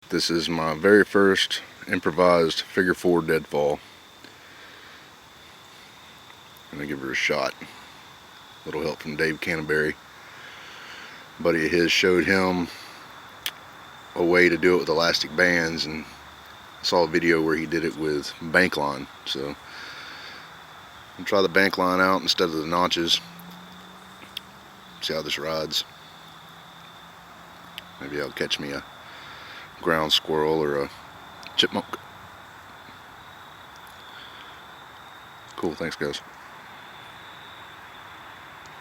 This is my very first improvised figure 4 deadfall. I'm gonna give her a shot. Little help from Dave Canterbury. A buddy of his showed him a way to do it with elastic bands, and I saw a video where he did it with bank line. So I'll try the bank line out instead of the notches. See how this rides. Maybe I'll catch me a ground squirrel or a chipmunk. Cool, thanks guys.